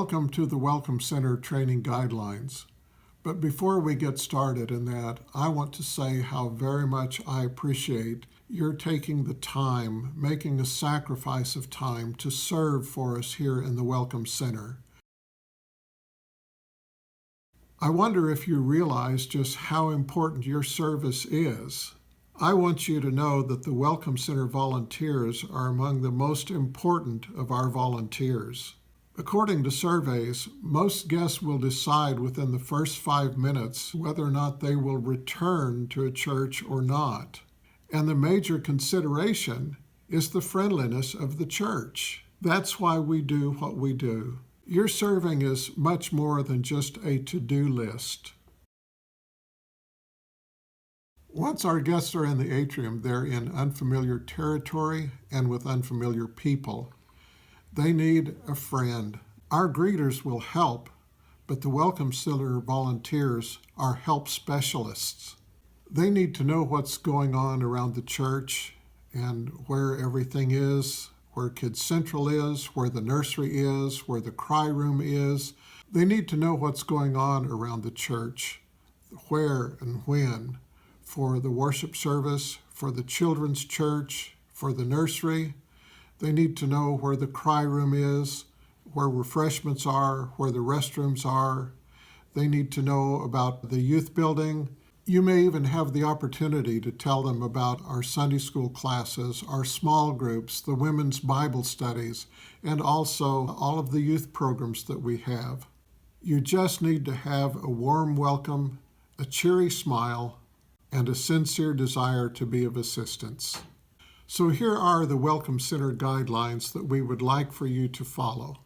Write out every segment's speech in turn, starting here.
Welcome to the Welcome Center Training Guidelines. But before we get started in that, I want to say how very much I appreciate your taking the time, making a sacrifice of time to serve for us here in the Welcome Center. I wonder if you realize just how important your service is. I want you to know that the Welcome Center volunteers are among the most important of our volunteers. According to surveys, most guests will decide within the first 5 minutes whether or not they will return to a church or not. And the major consideration is the friendliness of the church. That's why we do what we do. Your serving is much more than just a to-do list. Once our guests are in the atrium, they're in unfamiliar territory and with unfamiliar people. They need a friend. Our greeters will help, but the Welcome Center volunteers are help specialists. They need to know what's going on around the church and where everything is, where Kids Central is, where the nursery is, where the cry room is. They need to know what's going on around the church, where and when, for the worship service, for the children's church, for the nursery. They need to know where the cry room is, where refreshments are, where the restrooms are. They need to know about the youth building. You may even have the opportunity to tell them about our Sunday school classes, our small groups, the women's Bible studies, and also all of the youth programs that we have. You just need to have a warm welcome, a cheery smile, and a sincere desire to be of assistance. So here are the Welcome Center guidelines that we would like for you to follow.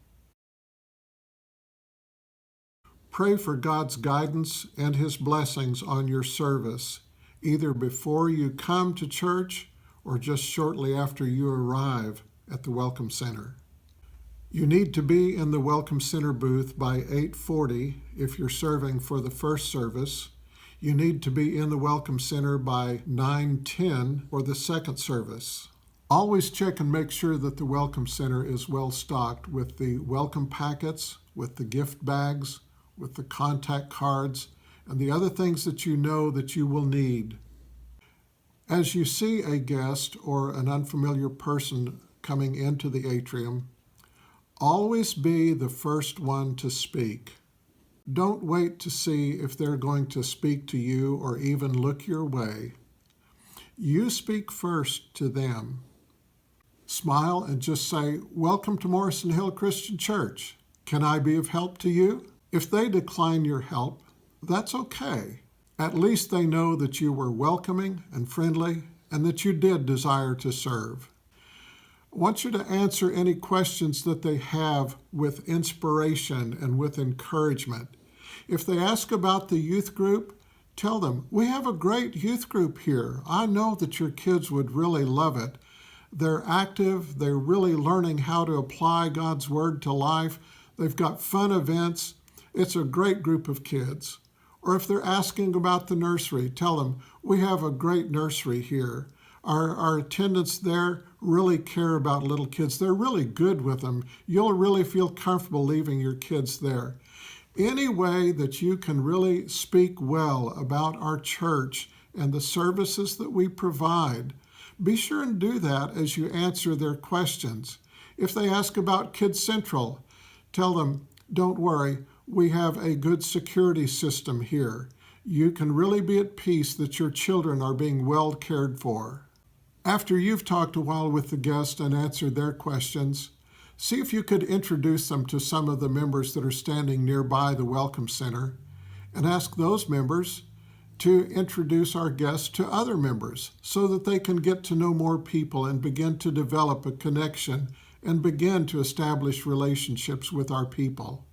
Pray for God's guidance and His blessings on your service, either before you come to church or just shortly after you arrive at the Welcome Center. You need to be in the Welcome Center booth by 8:40 if you're serving for the first service. You need to be in the Welcome Center by 9:10 for the second service. Always check and make sure that the Welcome Center is well stocked with the welcome packets, with the gift bags, with the contact cards, and the other things that you know that you will need. As you see a guest or an unfamiliar person coming into the atrium, always be the first one to speak. Don't wait to see if they're going to speak to you or even look your way. You speak first to them. Smile and just say, "Welcome to Morrison Hill Christian Church. Can I be of help to you?" If they decline your help, that's okay. At least they know that you were welcoming and friendly and that you did desire to serve. I want you to answer any questions that they have with inspiration and with encouragement. If they ask about the youth group, tell them, "We have a great youth group here. I know that your kids would really love it. They're active. They're really learning how to apply God's Word to life. They've got fun events. It's a great group of kids." Or if they're asking about the nursery, tell them, "We have a great nursery here. Our attendants there really care about little kids. They're really good with them. You'll really feel comfortable leaving your kids there." Any way that you can really speak well about our church and the services that we provide, be sure and do that as you answer their questions. If they ask about Kids Central, tell them, "Don't worry, we have a good security system here. You can really be at peace that your children are being well cared for." After you've talked a while with the guest and answered their questions, see if you could introduce them to some of the members that are standing nearby the Welcome Center, and ask those members to introduce our guests to other members so that they can get to know more people and begin to develop a connection and begin to establish relationships with our people.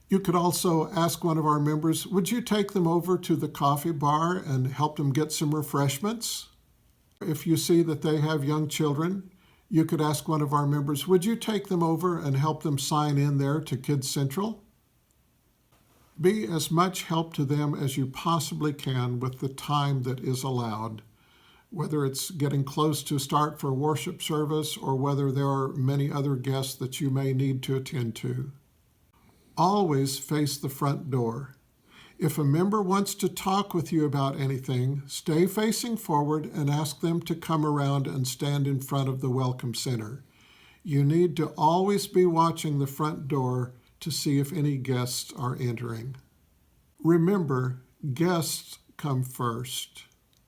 You could also ask one of our members, "Would you take them over to the coffee bar and help them get some refreshments?" If you see that they have young children, you could ask one of our members, "Would you take them over and help them sign in there to Kids Central?" Be as much help to them as you possibly can with the time that is allowed, whether it's getting close to start for worship service or whether there are many other guests that you may need to attend to. Always face the front door. If a member wants to talk with you about anything, stay facing forward and ask them to come around and stand in front of the Welcome Center. You need to always be watching the front door to see if any guests are entering. Remember, guests come first.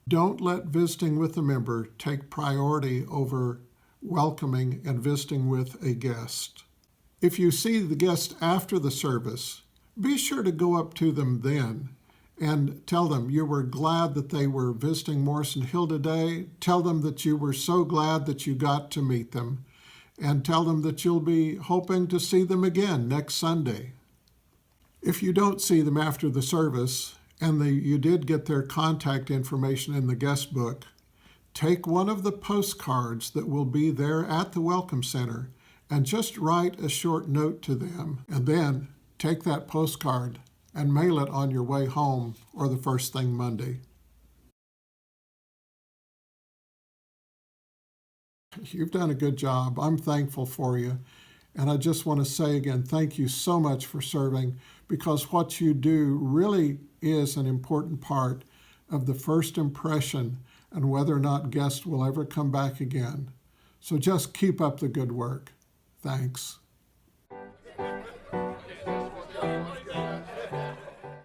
Don't let visiting with a member take priority over welcoming and visiting with a guest. If you see the guest after the service, be sure to go up to them then and tell them you were glad that they were visiting Morrison Hill today. Tell them that you were so glad that you got to meet them, and tell them that you'll be hoping to see them again next Sunday. If you don't see them after the service, and you did get their contact information in the guest book, take one of the postcards that will be there at the Welcome Center and just write a short note to them, and then take that postcard and mail it on your way home or the first thing Monday. You've done a good job. I'm thankful for you. And I just want to say again, thank you so much for serving, because what you do really is an important part of the first impression and whether or not guests will ever come back again. So just keep up the good work. Thanks.